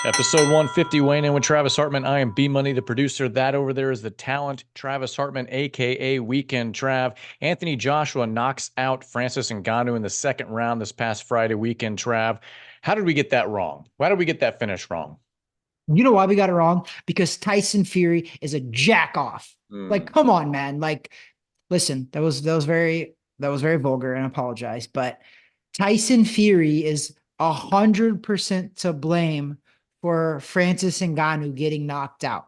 Episode 150, weighing in with Travis Hartman. I am BMoney, the producer. That over there is the talent, Travis Hartman, aka Weekend Trav. Anthony Joshua knocks out Francis Ngannou in the second round this past Friday. Weekend Trav. How did we get that wrong? Why did we get that finish wrong? You know why we got it wrong? Because Tyson Fury is a jack off. Like, Hmm. come on, man. Like, listen, that was very vulgar, and I apologize. But Tyson Fury is 100% to blame for Francis Ngannou getting knocked out.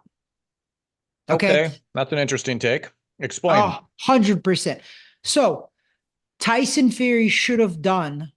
Okay. Okay, that's an interesting take. Explain. 100%. So Tyson Fury should have done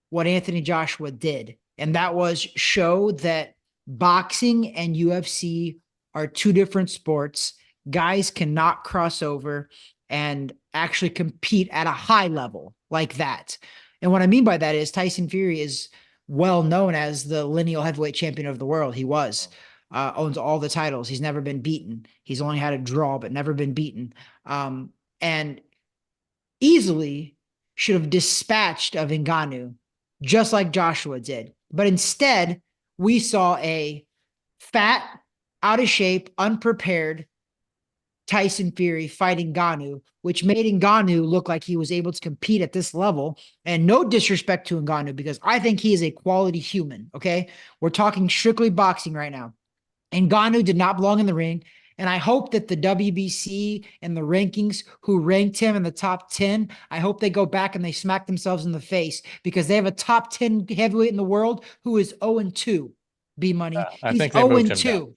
what Anthony Joshua did, and that was show that boxing and UFC are two different sports. Guys cannot cross over and actually compete at a high level like that. And what I mean by that is Tyson Fury is well known as the lineal heavyweight champion of the world. He was. Owns all the titles. He's never been beaten. He's only had a draw, but never been beaten. And easily should have dispatched of Ngannou, just like Joshua did. But instead, we saw a fat, out of shape, unprepared Tyson Fury fighting Ngannou, which made Ngannou look like he was able to compete at this level. And no disrespect to Ngannou, because I think he is a quality human. Okay. We're talking strictly boxing right now. And Ngannou did not belong in the ring. And I hope that the WBC and the rankings who ranked him in the top 10, I hope they go back and they smack themselves in the face, because they have a top 10 heavyweight in the world who is 0-2. B Money. I He's think they moved him down.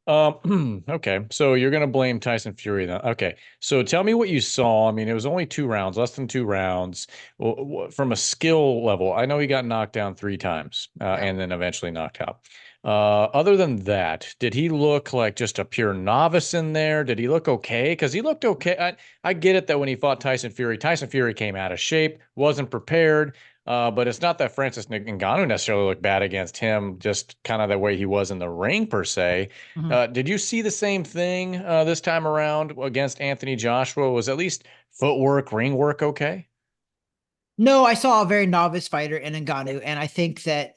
0-2. Okay, so you're gonna blame Tyson Fury then. Okay, so tell me what you saw. I mean, it was only 2 rounds, less than 2 rounds. From a skill level, I know he got knocked down 3 times, Yeah. and then eventually knocked out. Other than that, did he look like just a pure novice in there? Did he look okay? Because he looked okay. I get it that when he fought Tyson Fury came out of shape, wasn't prepared. But it's not that Francis Ngannou necessarily looked bad against him, just kind of the way he was in the ring per se. Mhm. Did you see the same thing this time around against Anthony Joshua? Was at least footwork, ring work okay? No, I saw a very novice fighter in Ngannou, and I think that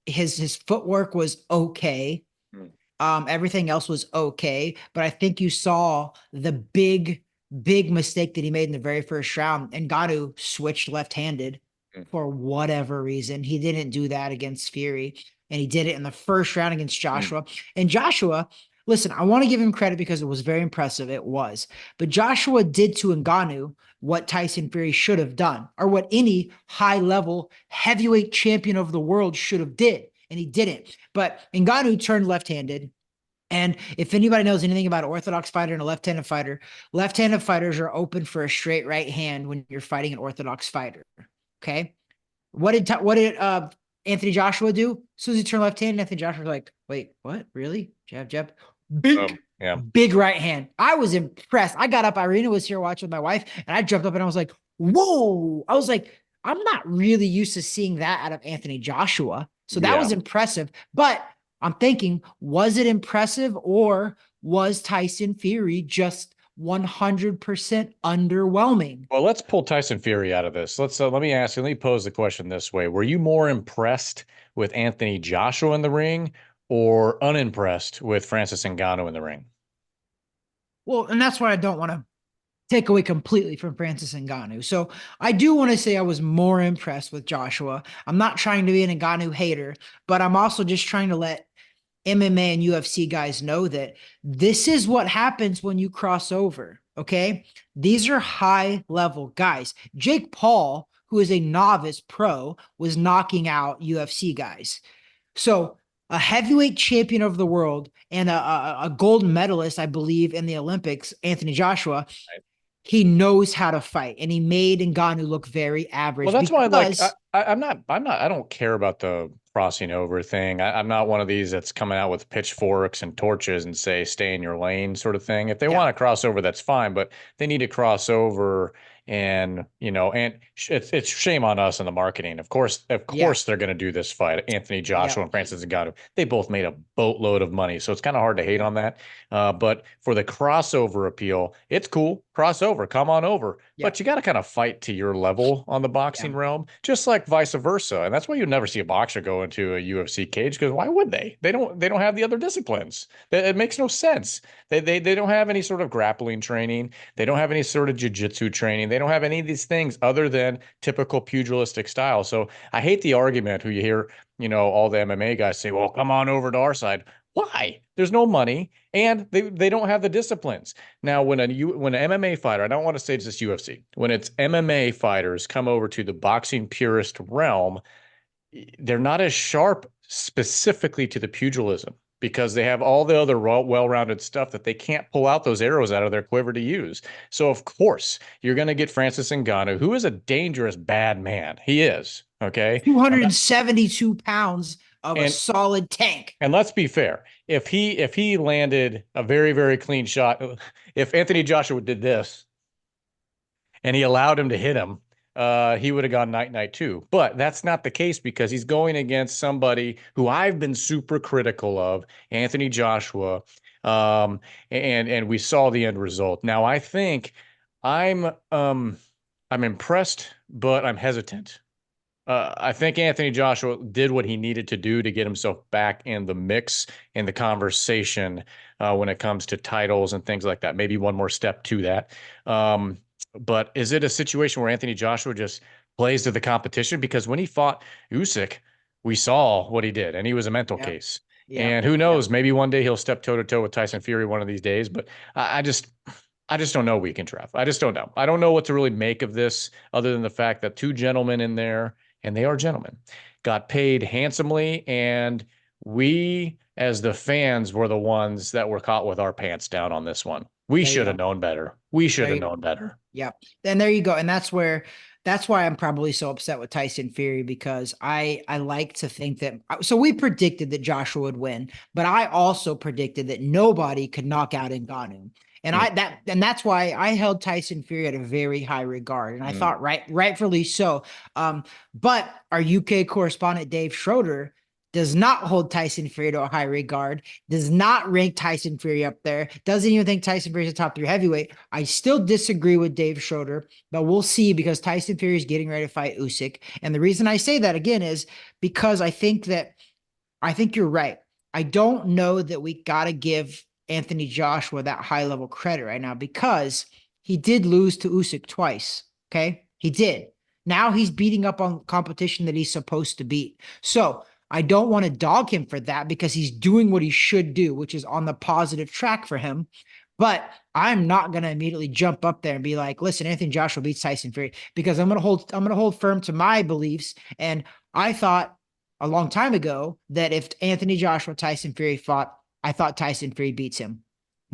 his footwork was okay. Hmm. Everything else was okay, but I think you saw the big mistake that he made in the very first round. And Ngannou switched left-handed Hmm. for whatever reason. He didn't do that against Fury, and he did it in the first round against Hmm. Joshua. And Joshua, listen, I want to give him credit because it was very impressive. It was, but Joshua did to Ngannou what Tyson Fury should have done, or what any high-level heavyweight champion of the world should have did, and he didn't. But Ngannou turned left-handed. And if anybody knows anything about an orthodox fighter and a left-handed fighters are open for a straight right hand when you're fighting an orthodox fighter. Okay. What did Anthony Joshua do? As soon as he turned left-handed, Anthony Joshua was like, wait, what? Really? Jab, jab. Big, Yeah. big right hand. I was impressed. I got up. Irina was here watching with my wife, and I jumped up and I was like, whoa. I was like, I'm not really used to seeing that out of Anthony Joshua. So that Yeah. was impressive. But I'm thinking, was it impressive, or was Tyson Fury just 100% underwhelming? Well, let's pull Tyson Fury out of this. Let me ask you, let me pose the question this way. Were you more impressed with Anthony Joshua in the ring or unimpressed with Francis Ngannou in the ring? Well, and that's what I don't want to take away completely from Francis Ngannou. So I do want to say I was more impressed with Joshua. I'm not trying to be an Ngannou hater, but I'm also just trying to let MMA and UFC guys know that this is what happens when you cross over. Okay. These are high level guys. Jake Paul, who is a novice pro, was knocking out UFC guys. So a heavyweight champion of the world and a gold medalist, I believe, in the Olympics, Anthony Joshua, he knows how to fight, and he made Ngannou look very Well, average that's why, like, because I don't care about the crossing over thing. I'm not one of these that's coming out with pitchforks and torches and say, stay in your lane sort of thing. If they yeah, want to cross over, that's fine, but they need to cross over and, it's shame on us in the marketing. Of yeah, course, they're going to do this fight. Anthony yeah. Joshua and Francis Ngannou, they both made a boatload of money. So it's kind of hard to hate on that. But for the crossover appeal, it's cool. cross over, come on over. Yeah. But you got to kind of fight to your level on the Yeah. boxing realm, just like vice versa. And that's why you never see a boxer go into a UFC cage, because why would they? They don't have the other disciplines. It makes no sense. They don't have any sort of grappling training. They don't have any sort of jiu-jitsu training. They don't have any of these things other than typical pugilistic style. So I hate the argument who you hear, all the MMA guys say, well, come on over to our side. Why? There's no money and they don't have the disciplines. Now, when an MMA fighter, I don't want to say it's just UFC, when it's MMA fighters come over to the boxing purist realm, they're not as sharp specifically to the pugilism because they have all the other well-rounded stuff that they can't pull out those arrows out of their quiver to use. So of course you're going to get Francis Ngannou, who is a dangerous bad man. He is. Okay. 272 pounds of a And solid tank. and let's be fair. If he landed a very, very clean shot, if Anthony Joshua did this and he allowed him to hit him, he would have gone night night too. But that's not the case because he's going against somebody who I've been super critical of, Anthony Joshua. And we saw the end result. Now I think I'm impressed, but I'm hesitant. I think Anthony Joshua did what he needed to do to get himself back in the mix, in the conversation, when it comes to titles and things like that. Maybe one more step to that. But is it a situation where Anthony Joshua just plays to the competition? Because when he fought Usyk, we saw what he did, and he was a mental Yeah. case. Yeah. And who Yeah. knows? Maybe one day he'll step toe to toe with Tyson Fury one of these days. But I just don't know, we can Trav. I just don't know. I don't know what to really make of this, other than the fact that two gentlemen in there, and they are gentlemen, got paid handsomely, and we, as the fans, were the ones that were caught with our pants down on this one. We There you should have go. known better. We should There have you go. known better. Yep. Then there you go. And that's why I'm probably so upset with Tyson Fury, because I like to think that, so we predicted that Joshua would win, but I also predicted that nobody could knock out Ngannou. And Mm, that's why I held Tyson Fury at a very high regard. And I mm. thought rightfully so. But our UK correspondent Dave Schroeder does not hold Tyson Fury to a high regard, does not rank Tyson Fury up there, doesn't even think Tyson Fury is a top 3 heavyweight. I still disagree with Dave Schroeder, but we'll see, because Tyson Fury is getting ready to fight Usyk. And the reason I say that again is because I think you're right. I don't know that we got to give Anthony Joshua that high level credit right now, because he did lose to Usyk twice. Okay. He did. Now he's beating up on competition that he's supposed to beat. So I don't want to dog him for that, because he's doing what he should do, which is on the positive track for him. But I'm not going to immediately jump up there and be like, listen, Anthony Joshua beats Tyson Fury, because I'm going to hold firm to my beliefs. And I thought a long time ago that if Anthony Joshua, Tyson Fury fought, I thought Tyson Fury beats him.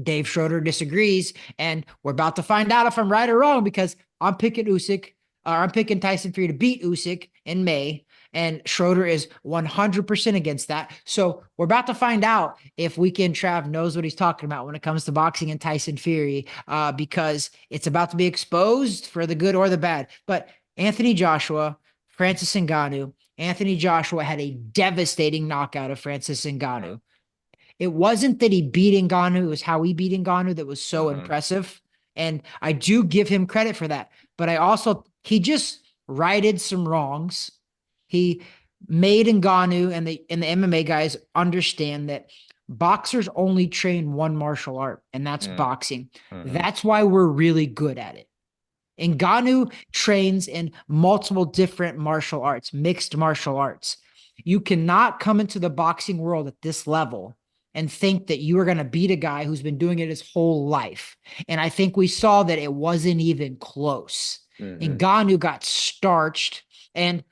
Dave Schroeder disagrees, and we're about to find out if I'm right or wrong, because I'm picking Tyson Fury to beat Usyk in May, and Schroeder is 100% against that. So we're about to find out if Weekend Trav knows what he's talking about when it comes to boxing and Tyson Fury, because it's about to be exposed for the good or the bad. But Anthony Joshua, Francis Ngannou. Anthony Joshua had a devastating knockout of Francis Ngannou. It wasn't that he beat Ngannou, it was how he beat Ngannou that was so impressive. And I do give him credit for that. But he just righted some wrongs. He made Ngannou and the MMA guys understand that boxers only train one martial art, and that's boxing. That's why we're really good at it. Ngannou trains in multiple different martial arts, mixed martial arts. You cannot come into the boxing world at this level and think that you are going to beat a guy who's been doing it his whole life. And I think we saw that it wasn't even close. Ngannou got starched, and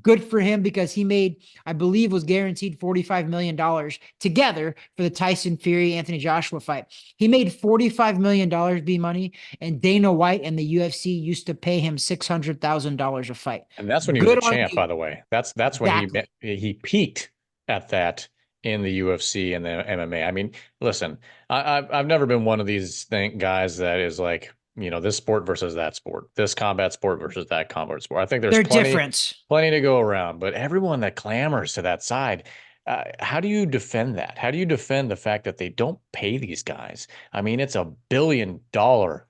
good for him, because he made, I believe, was guaranteed $45 million together for the Tyson Fury Anthony Joshua fight. He made $45 million BMoney, and Dana White and the UFC used to pay him $600,000 a fight. And that's when he was a Good on champ, you. by the way. That's when Exactly. he peaked at that in the UFC and the MMA. I mean, listen, I've never been one of these guys that is like, this sport versus that sport, this combat sport versus that combat sport. I think there's They're plenty different. plenty to go around, but everyone that clamors to that side, How do you defend that? How do you defend the fact that they don't pay these guys? I mean, it's $1 billion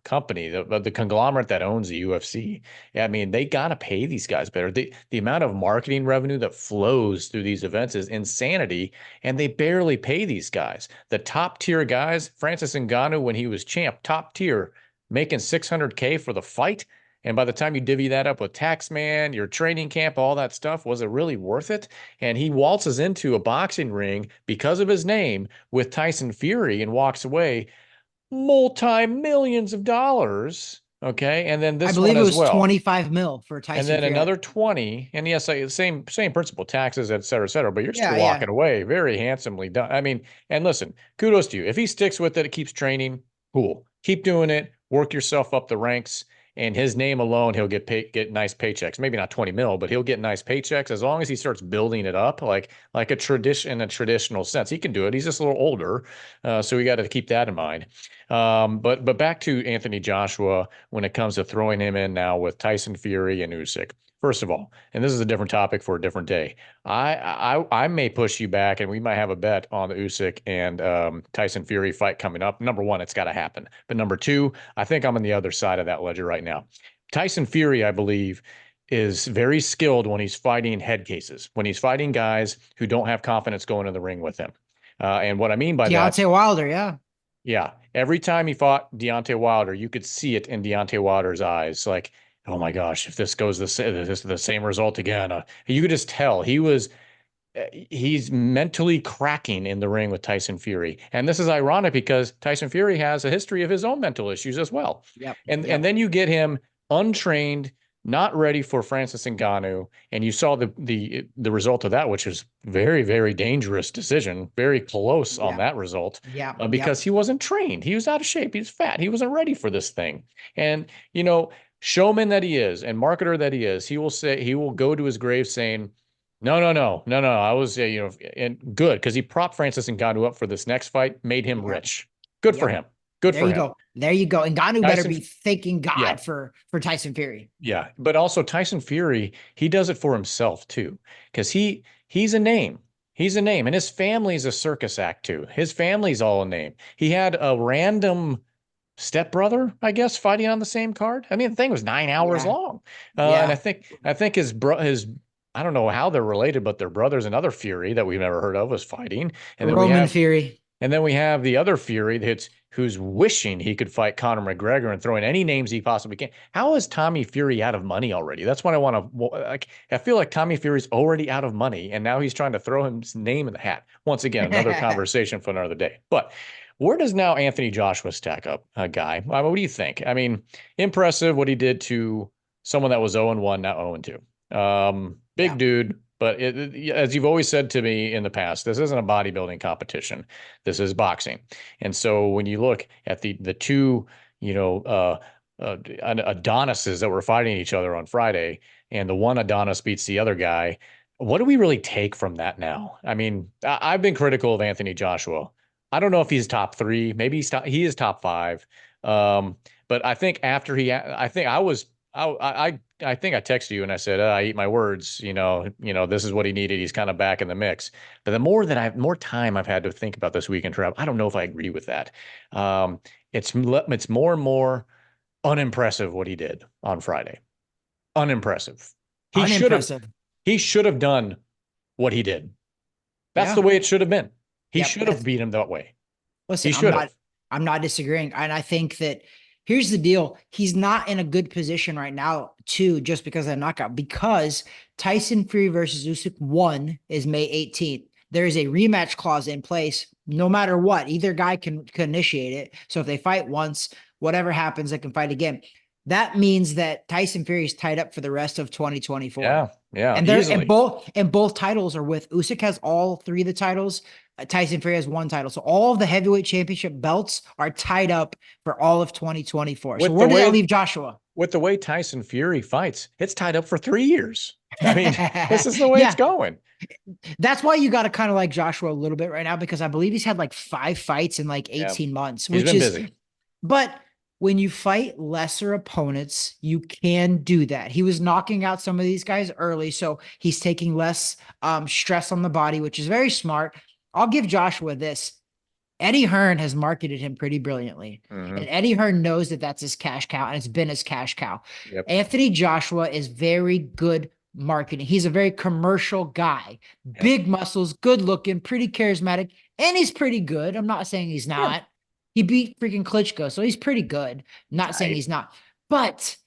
company, the conglomerate that owns the UFC. I mean, they got to pay these guys better. The amount of marketing revenue that flows through these events is insanity, and they barely pay these guys. The top tier guys, Francis Ngannou, when he was champ, top tier, making 600K for the fight. And by the time you divvy that up with Taxman, your training camp, all that stuff, was it really worth it? And he waltzes into a boxing ring because of his name with Tyson Fury and walks away multi-millions of dollars. Okay. And then I this one believe it as was well. 25 mil for And Tyson then Fury. another 20. And yes, same principle, taxes, et cetera, et cetera. But you're still Yeah, yeah, walking away very handsomely done. I mean, and listen, kudos to you. If he sticks with it, keeps training, cool. Keep doing it, work yourself up the ranks. And his name alone, he'll get nice paychecks. Maybe not 20 mil, but he'll get nice paychecks as long as he starts building it up like a tradition in a traditional sense. He can do it. He's just a little older, so we got to keep that in mind. But back to Anthony Joshua when it comes to throwing him in now with Tyson Fury and Usyk. First of all, and this is a different topic for a different day. I may push you back, and we might have a bet on the Usyk and Tyson Fury fight coming up. Number one, it's got to happen. But number two, I think I'm on the other side of that ledger right now. Tyson Fury, I believe, is very skilled when he's fighting head cases, when he's fighting guys who don't have confidence going in the ring with him. And what I mean by that, Deontay Wilder. Yeah, yeah, every time he fought Deontay Wilder, you could see it in Deontay Wilder's eyes, like, oh my gosh, if this goes the same result again, you could just tell he's mentally cracking in the ring with Tyson Fury. And this is ironic because Tyson Fury has a history of his own mental issues as well. yep, And yep, then you get him untrained, not ready for Francis Ngannou, and you saw the result of that, which is very, very dangerous decision, very close on yep, that result, yep, yep. because he wasn't trained. He was out of shape. He was fat. He wasn't ready for this thing. And you know, showman that he is and marketer that he will go to his grave saying, no, no, no, no, no. I was, and good because he propped Francis Ngannou up for this next fight, made him Yep. rich. Good for Yep. him. Good There for you him. go. There you go. And Ngannou better Tyson, be thanking yeah, God for Tyson Fury. yeah. But also Tyson Fury, he does it for himself too, because he's a name. He's a name, and his family's a circus act too. His family's all a name. He had a random stepbrother, I guess, fighting on the same card. I mean, the thing was 9 hours Yeah. long, and I Yeah. think I think his I don't know how they're related, but their brother's another Fury that we've never heard of was fighting, and then we Roman have Fury. the other Fury who's wishing he could fight Conor McGregor and throwing any names he possibly can. How is Tommy Fury out of money already? That's what I want to like. I feel like Tommy Fury's already out of money, and now he's trying to throw his name in the hat. Once again, another conversation for another day. But where does now Anthony Joshua stack up, a guy? What do you think? I mean, impressive what he did to someone that was 0-1, now 0-2. Big Yeah. dude, but as you've always said to me in the past, this isn't a bodybuilding competition. This is boxing. And so when you look at the two, you know, Adonises that were fighting each other on Friday, and the one Adonis beats the other guy, what do we really take from that now? I mean, I've been critical of Anthony Joshua. I don't know if he's top three. Maybe he is top five. But I think after I think I was I think I texted you and I said, I eat my words, this is what he needed. He's kind of back in the mix. But the more time I've had to think about this weekend, Trav, I don't know if I agree with that. It's more and more unimpressive what he did on Friday. Unimpressive. He should have, Unimpressive. he should have done what he did. That's the Yeah. way it should have been. He Yep. should have beat him that way. He Listen, should have. I'm not disagreeing. And I think that here's the deal. He's not in a good position right now, too, just because of the knockout, because Tyson Fury versus Usyk 1 is May 18th. There is a rematch clause in place. No matter what, either guy can initiate it. So if they fight once, whatever happens, they can fight again. That means that Tyson Fury is tied up for the rest of 2024. Yeah. Yeah. And they're Easily. and both titles are with Usyk has all three of the titles. Tyson Fury has one title. So all of the heavyweight championship belts are tied up for all of 2024. So With the where did that way leave Joshua? with the way Tyson Fury fights, it's tied up for 3 years. I mean, this is the way it's Yeah, going. that's why you got to kind of like Joshua a little bit right now, because I believe he's had like 5 fights in like Yeah. 18 months, He's which been is, busy. but when you fight lesser opponents, you can do that. He was knocking out some of these guys early, so he's taking less stress on the body, which is very smart. I'll give Joshua this. Eddie Hearn has marketed him pretty brilliantly. Mm-hmm. And Eddie Hearn knows that that's his cash cow, and it's been his cash cow. Yep. Anthony Joshua is very good marketing. He's a very commercial guy, Yep. big muscles, good looking, pretty charismatic, and he's pretty good. I'm not saying he's Yeah. not. He beat freaking Klitschko, so he's pretty good. Not saying Right. he's not. But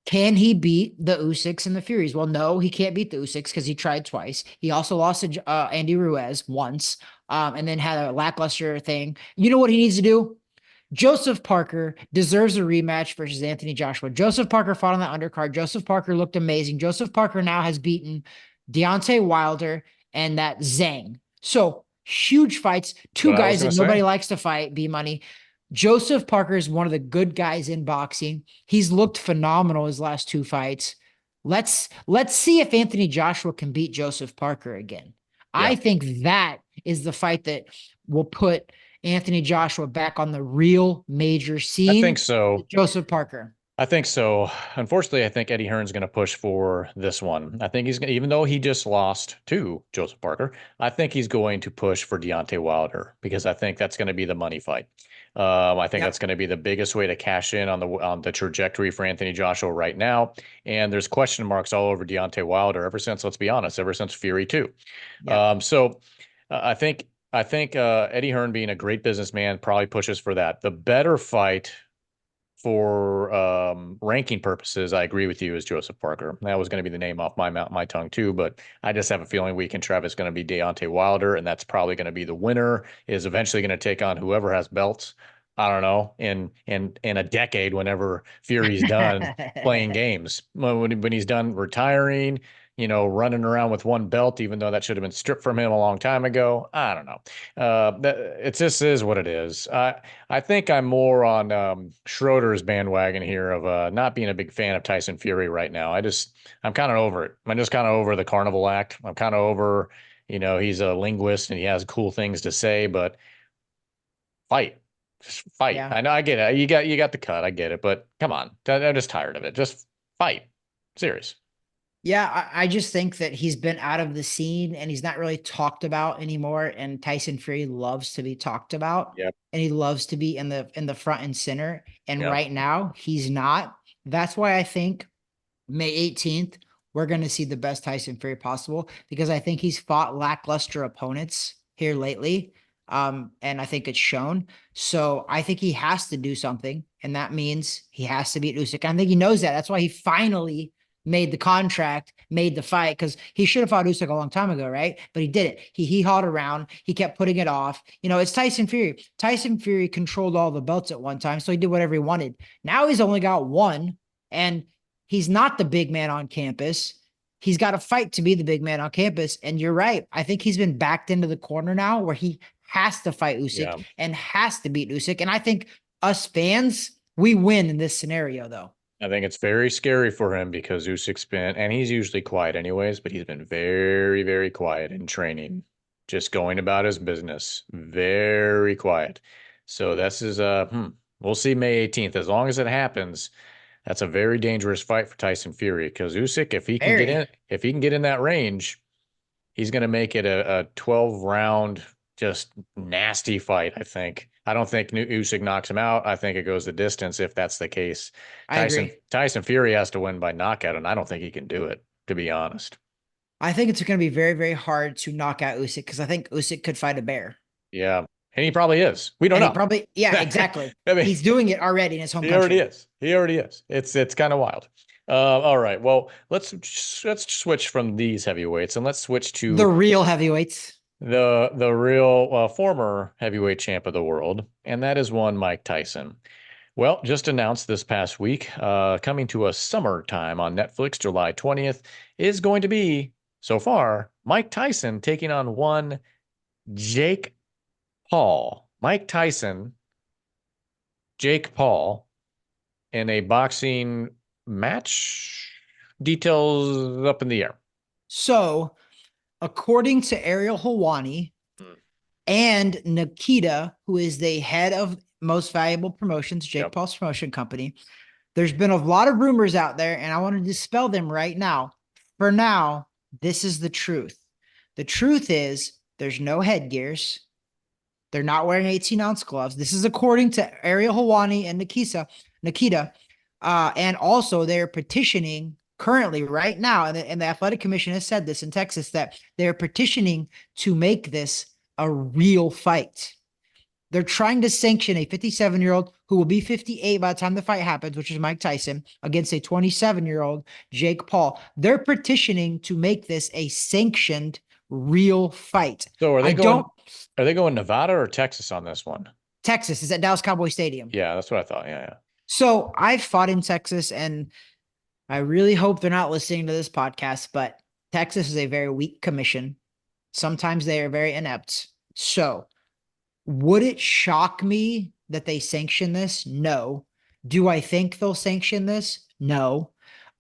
can he beat the Usyks and the Furies? Well, no, he can't beat the Usyks because he tried twice. He also lost to Andy Ruiz once, and then had a lackluster thing. You know what he needs to do? Joseph Parker deserves a rematch versus Anthony Joshua. Joseph Parker fought on that undercard. Joseph Parker looked amazing. Joseph Parker now has beaten Deontay Wilder and that Zhang. So huge fights. That's Two what I was guys going that to nobody say. likes to fight. BMoney. Joseph Parker is one of the good guys in boxing. He's looked phenomenal his last two fights. Let's see if Anthony Joshua can beat Joseph Parker again. Yeah. I think that is the fight that will put Anthony Joshua back on the real major I think scene. so. Joseph Parker. I think so. Unfortunately, I think Eddie Hearn's going to push for this one. I think he's going to, even though he just lost to Joseph Parker, I think he's going to push for Deontay Wilder because I think that's going to be the money fight. I think that's Yep. going to be the biggest way to cash in on the trajectory for Anthony Joshua right now. And there's question marks all over Deontay Wilder ever since, let's be honest, ever since Fury 2. Yep. So I think Eddie Hearn being a great businessman probably pushes for that. The better fight for ranking purposes, I agree with you, is Joseph Parker. That was going to be the name off my tongue too, but I just have a feeling Week and Trav is going to be Deontay Wilder, and that's probably going to be the winner. Is eventually going to take on whoever has belts. I don't know, in a decade, whenever Fury's done playing games, when he's done retiring, running around with one belt, even though that should have been stripped from him a long time ago. I don't know. It just is what it is. I think I'm more on Schroeder's bandwagon here of not being a big fan of Tyson Fury right now. I'm kind of over it. I'm just kind of over the carnival act. I'm kind of over, he's a linguist and he has cool things to say, but fight, just fight. Yeah. I know, I get it. You got the cut. I get it, but come on, I'm just tired of it. Just fight. Serious. Yeah, I just think that he's been out of the scene and he's not really talked about anymore. And Tyson Fury loves to be talked about, Yep. and he loves to be in the front and center. And Yep. right now, he's not. That's why I think May 18th, we're going to see the best Tyson Fury possible, because I think he's fought lackluster opponents here lately. And I think it's shown. So I think he has to do something. And that means he has to beat Usyk. I think he knows that. That's why he finally made the contract, made the fight, because he should have fought Usyk a long time ago, right? But he didn't. He hauled around. He kept putting it off. It's Tyson Fury. Tyson Fury controlled all the belts at one time, so he did whatever he wanted. Now he's only got one, and he's not the big man on campus. He's got to fight to be the big man on campus. And you're right. I think he's been backed into the corner now where he has to fight Usyk Yeah. and has to beat Usyk. And I think us fans, we win in this scenario, though. I think it's very scary for him because Usyk's been, and he's usually quiet anyways, but he's been very, very quiet in training, just going about his business, very quiet. So this is we'll see May 18th. As long as it happens, that's a very dangerous fight for Tyson Fury because Usyk, Very. if he can get in that range, he's going to make it a 12 round, just nasty fight, I think. I don't think Usyk knocks him out. I think it goes the distance if that's the case. I agree. Tyson Fury has to win by knockout, and I don't think he can do it, to be honest. I think it's going to be very, very hard to knock out Usyk, because I think Usyk could fight a bear. Yeah. And he probably is. We don't And he know. probably, yeah, exactly. I mean, He's doing it already in his home he already country. is. He already is. It's kind of wild. All right. Well, let's switch from these heavyweights and let's switch The to real heavyweights. the real former heavyweight champ of the world, and that is one Mike Tyson. Well, just announced this past week, coming to a summertime on Netflix, July 20th, is going to be, so far, Mike Tyson taking on one Jake Paul. Mike Tyson, Jake Paul, in a boxing match. Details up in the air. So, according to Ariel Helwani Hmm. and Nikita, who is the head of Most Valuable Promotions, Jake Yep. Paul's promotion company. There's been a lot of rumors out there, and I want to dispel them right now. For now, this is the truth. The truth is there's no headgears. They're not wearing 18-ounce gloves. This is according to Ariel Helwani and Nikita. And also they're petitioning currently right now, and the athletic commission has said this in Texas, that they're petitioning to make this a real fight. They're trying to sanction a 57-year-old who will be 58 by the time the fight happens, which is Mike Tyson, against a 27-year-old Jake Paul. They're petitioning to make this a sanctioned real fight. So I don't. Are they going Nevada or Texas on this one? Texas is at Dallas Cowboy Stadium. Yeah, that's what I thought. Yeah. So I've fought in Texas, and I really hope they're not listening to this podcast, but Texas is a very weak commission. Sometimes they are very inept. So would it shock me that they sanction this? No. Do I think they'll sanction this? No.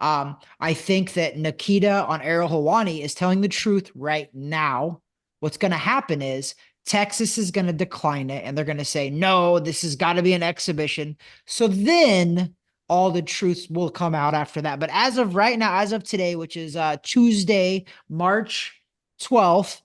I think that Nikita on Ariel Helwani is telling the truth right now. What's going to happen is Texas is going to decline it, and they're going to say, no, this has got to be an exhibition. So then all the truths will come out after that. But as of right now, as of today, which is Tuesday, March 12th,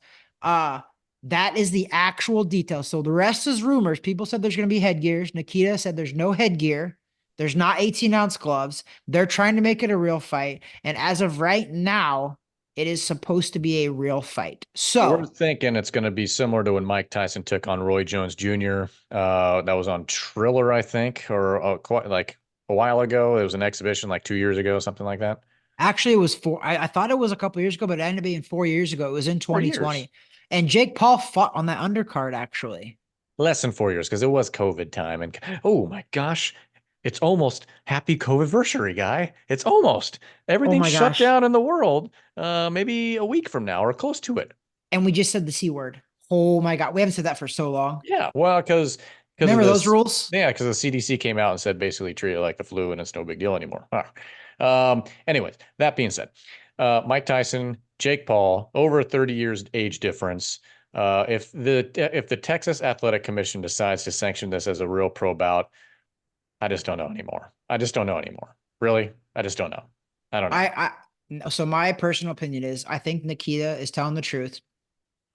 that is the actual detail. So the rest is rumors. People said there's going to be headgears. Nikita said there's no headgear. There's not 18-ounce gloves. They're trying to make it a real fight. And as of right now, it is supposed to be a real fight. So we're thinking it's going to be similar to when Mike Tyson took on Roy Jones Jr. That was on Triller, I think, or quite like a while ago. It was an exhibition like 2 years ago, something like that. actually, it was I thought it was a couple years ago, but it ended up being 4 years ago. It was in 2020. 4 years. And Jake Paul fought on that undercard, actually. Less than 4 years because it was COVID time. And oh my gosh, it's almost happy COVID-versary, guy. It's almost. Oh Everything's my shut gosh. down in the world maybe a week from now or close to it. And we just said the C word. Oh my God. We haven't said that for so long. Yeah, well, because of Remember those this, rules? yeah, because the CDC came out and said basically treat it like the flu and it's no big deal anymore. Anyways, that being said, Mike Tyson, Jake Paul, over 30 years age difference. If the Texas Athletic Commission decides to sanction this as a real pro bout, I just don't know anymore. I just don't know anymore. Really, I just don't know. I don't know. So my personal opinion is I think Nikita is telling the truth.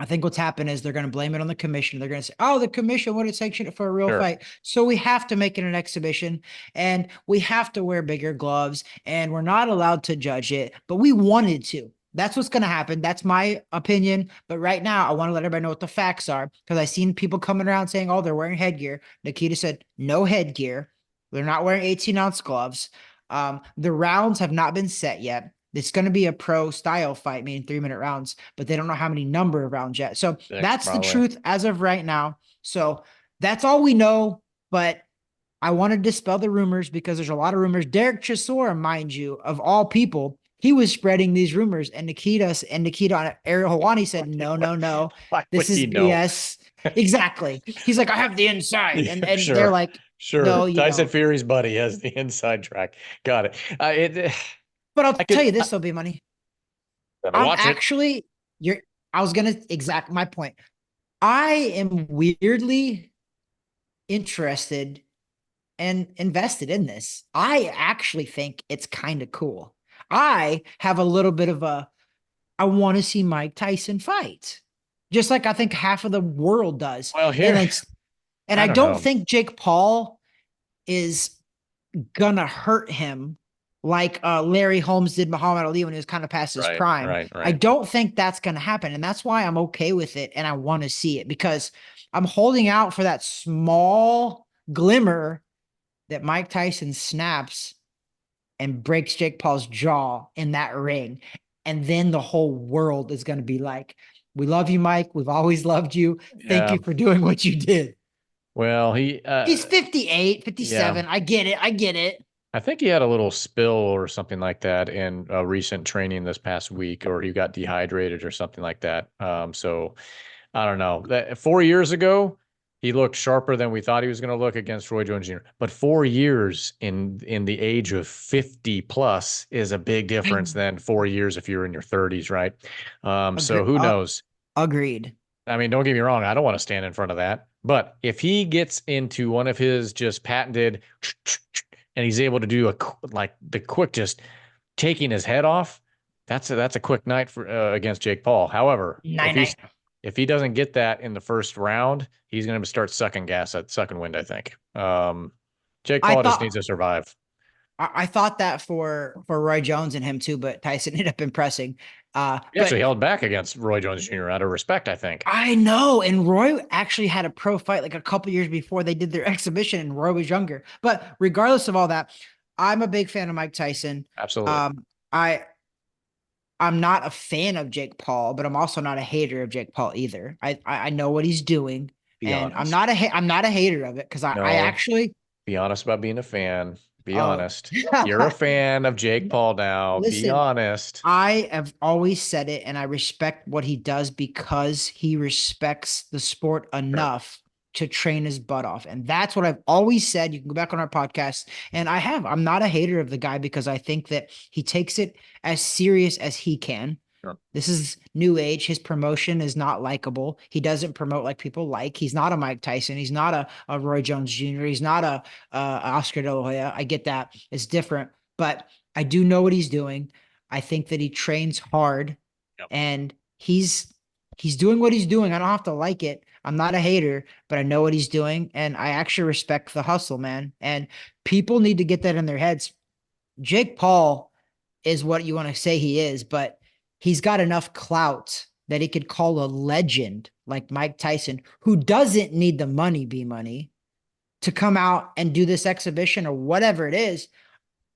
I think what's happened is they're going to blame it on the commission. They're going to say, oh, the commission wouldn't sanction it for a real Sure. fight. So we have to make it an exhibition, and we have to wear bigger gloves, and we're not allowed to judge it, but we wanted to. That's what's going to happen. That's my opinion. But right now, I want to let everybody know what the facts are, because I've seen people coming around saying, oh, they're wearing headgear. Nikita said, no headgear. They're not wearing 18-ounce gloves. The rounds have not been set yet. It's going to be a pro style fight, meaning 3-minute rounds, but they don't know how many number of rounds yet. So that's the truth as of right now. So that's all we know. But I want to dispel the rumors because there's a lot of rumors. Derek Chisora, mind you, of all people, he was spreading these rumors, and Nikita on Ariel Helwani said, no, this is BS. Exactly. He's like, I have the inside. And Sure. They're like, sure. No, you Tyson don't. Fury's buddy has the inside track. Got it. But I'll tell you this, though, BMoney. I'm Watch actually, I was going to exact my point. I am weirdly interested and invested in this. I actually think it's kind of cool. I have a little bit of I want to see Mike Tyson fight, just like I think half of the world does. Well, here, and I don't think Jake Paul is gonna hurt him like Larry Holmes did Muhammad Ali when he was kind of past his prime. Right. I don't think that's gonna happen, and that's why I'm okay with it, and I want to see it because I'm holding out for that small glimmer that Mike Tyson snaps and breaks Jake Paul's jaw in that ring. And then the whole world is going to be like, we love you, Mike. We've always loved you. Thank you for doing what you did. Well, he's 58, 57. Yeah. I get it. I think he had a little spill or something like that in recent training this past week, or he got dehydrated or something like that. So I don't know. 4 years ago, he looked sharper than we thought he was going to look against Roy Jones Jr. But 4 years in the age of 50 plus is a big difference than 4 years if you're in your 30s, right? So who knows? Agreed. I mean, don't get me wrong. I don't want to stand in front of that. But if he gets into one of his just patented and he's able to do like the quick, just taking his head off, that's a quick night for against Jake Paul. However, Nine nine. if he doesn't get that in the first round, he's going to start sucking wind, I think. Jake I Paul just needs thought to survive. I thought that for Roy Jones and him too, but Tyson ended up impressing. He But actually held back against Roy Jones Jr. out of respect, I think. I know, and Roy actually had a pro fight like a couple years before they did their exhibition, and Roy was younger. But regardless of all that, I'm a big fan of Mike Tyson. Absolutely. I I'm not a fan of Jake Paul, but I'm also not a hater of Jake Paul either. I know what he's doing, Be and honest. I'm not a hater of it because I No, actually be honest about being a fan. Be oh honest. You're a fan of Jake Paul now. Be listen, honest. I have always said it, and I respect what he does because he respects the sport Sure. enough to train his butt off. And that's what I've always said. You can go back on our podcast, and I have. I'm not a hater of the guy because I think that he takes it as serious as he can. Sure. This is new age. His promotion is not likable. He doesn't promote like people like. He's not a Mike Tyson. He's not a Roy Jones Jr. He's not a Oscar De La Hoya. I get that. It's different, but I do know what he's doing. I think that he trains hard Yep. and he's doing what he's doing. I don't have to like it. I'm not a hater, but I know what he's doing and I actually respect the hustle, man. And people need to get that in their heads. Jake Paul is what you want to say he is, but he's got enough clout that he could call a legend like Mike Tyson, who doesn't need the money, be money, to come out and do this exhibition or whatever it is.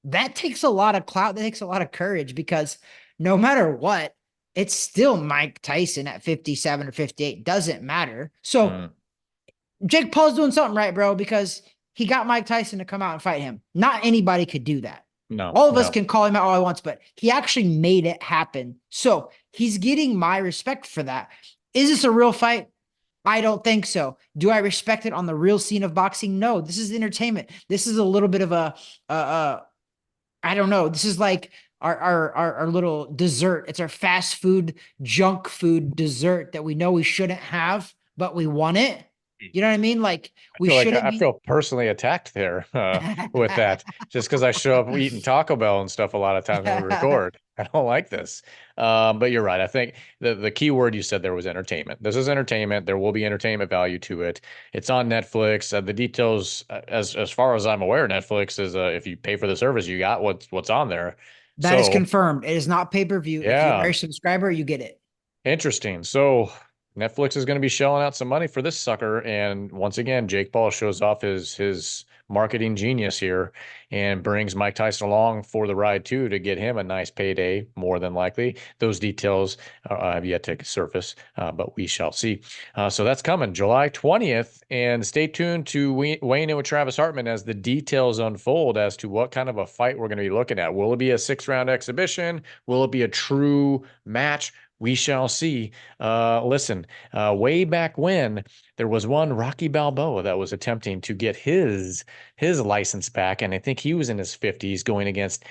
That takes a lot of clout. That takes a lot of courage because no matter what, it's still Mike Tyson at 57 or 58. Doesn't matter. So Mm, Jake Paul's doing something right, bro, because he got Mike Tyson to come out and fight him. Not anybody could do that. no, All of us no. can call him out all he wants, but he actually made it happen. So he's getting my respect for that. Is this a real fight? I don't think so. Do I respect it on the real scene of boxing? No. This is entertainment. This is a little bit of I don't know. This is like our little dessert. It's our fast food, junk food dessert that we know we shouldn't have, but we want it. You know what I mean? Like we shouldn't I be. feel personally attacked there with that, just because I show up eating Taco Bell and stuff a lot of times when we record. I don't like this. But you're right. I think the key word you said there was entertainment. This is entertainment. There will be entertainment value to it. It's on Netflix. The details, as far as I'm aware, Netflix is if you pay for the service, you got what's on there. That is So confirmed. It is not pay-per-view. If you are yeah, a subscriber, you get it. interesting. So Netflix is going to be shelling out some money for this sucker, and once again, Jake Paul shows off his marketing genius here and brings Mike Tyson along for the ride too to get him a nice payday. More than likely, those details have yet to surface, but we shall see. So that's coming July 20th, and stay tuned to weighing in with Travis Hartman as the details unfold as to what kind of a fight we're going to be looking at. Will it be a 6-round exhibition? Will it be a true match? We shall see. Listen, way back when there was one Rocky Balboa that was attempting to get his license back, and I think he was in his 50s going against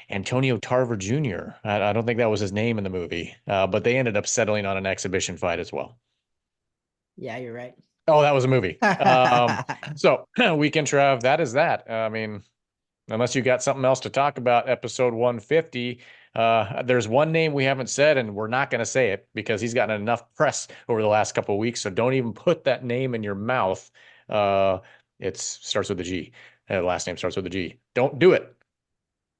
Antonio Tarver Jr. I don't think that was his name in the movie, but they ended up settling on an exhibition fight as well. Yeah, you're right. Oh, that was a movie. So weekend Trav, that is that. I mean, unless you got something else to talk about, episode 150. There's one name we haven't said, and we're not going to say it because he's gotten enough press over the last couple of weeks. So don't even put that name in your mouth. It starts with a G. Last name starts with a G. Don't do it.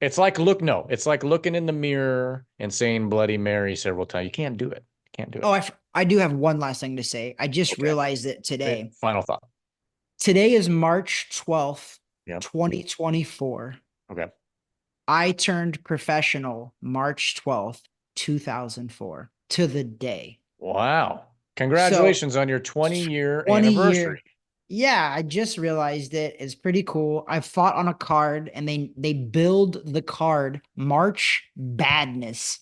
It's like no, it's like looking in the mirror and saying Bloody Mary several times. You can't do it. You can't do Oh, it. I do have one last thing to say. I just Okay. realized it today. Final thought. Today is March 12th, Yeah. 2024. Okay. I turned professional March 12th, 2004 to the day. Wow. So Congratulations on your 20-year 20 year. anniversary. Yeah, I just realized it. It's pretty cool. I fought on a card and they build the card March Badness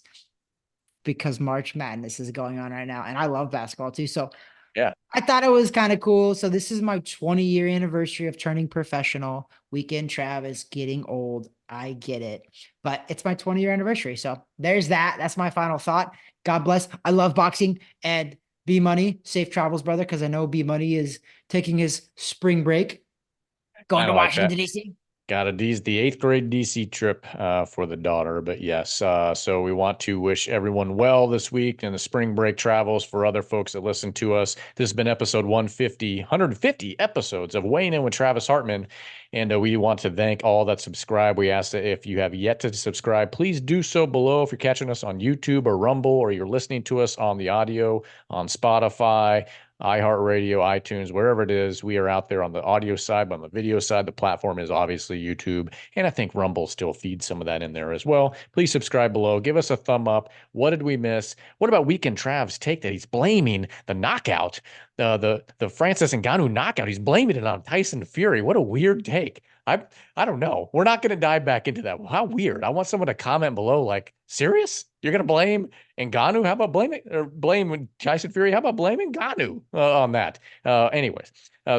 because March Madness is going on right now. And I love basketball too. So Yeah. I thought it was kind of cool. So this is my 20-year anniversary of turning professional. Weekend Travis getting old. I get it. But it's my 20-year anniversary. So there's that. That's my final thought. God bless. I love boxing. And B-Money, safe travels, brother, because I know B-Money is taking his spring break, going Kind to of like Washington, that. D.C. Got the eighth grade DC trip for the daughter, but yes. So we want to wish everyone well this week and the spring break travels for other folks that listen to us. This has been episode 150 episodes of Weighing In with Travis Hartman, and we want to thank all that subscribe. We ask that if you have yet to subscribe, please do so below. If you're catching us on YouTube or Rumble, or you're listening to us on the audio on Spotify, iHeartRadio, iTunes, wherever it is, we are out there on the audio side, but on the video side, the platform is obviously YouTube. And I think Rumble still feeds some of that in there as well. Please subscribe below. Give us a thumb up. What did we miss? What about Weekend Trav's take that he's blaming the knockout, the Francis Ngannou knockout? He's blaming it on Tyson Fury. What a weird take. I don't know. We're not going to dive back into that. How weird. I want someone to comment below, like, serious? You're going to blame Ngannou? How about blame Tyson Fury? How about blaming Ngannou on that? Anyways,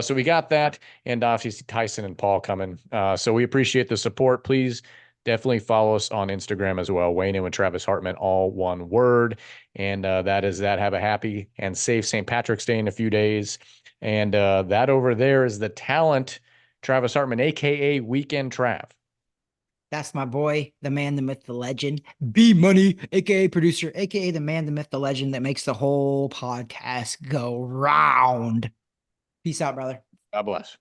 so we got that, and obviously Tyson and Paul coming. So we appreciate the support. Please definitely follow us on Instagram as well. Weighing In with Travis Hartman, all one word. And that is that. Have a happy and safe St. Patrick's Day in a few days. And that over there is the talent, Travis Hartman, aka Weekend Trav. That's my boy, the man, the myth, the legend, B-Money, aka producer, aka the man, the myth, the legend that makes the whole podcast go round. Peace out, brother. God bless.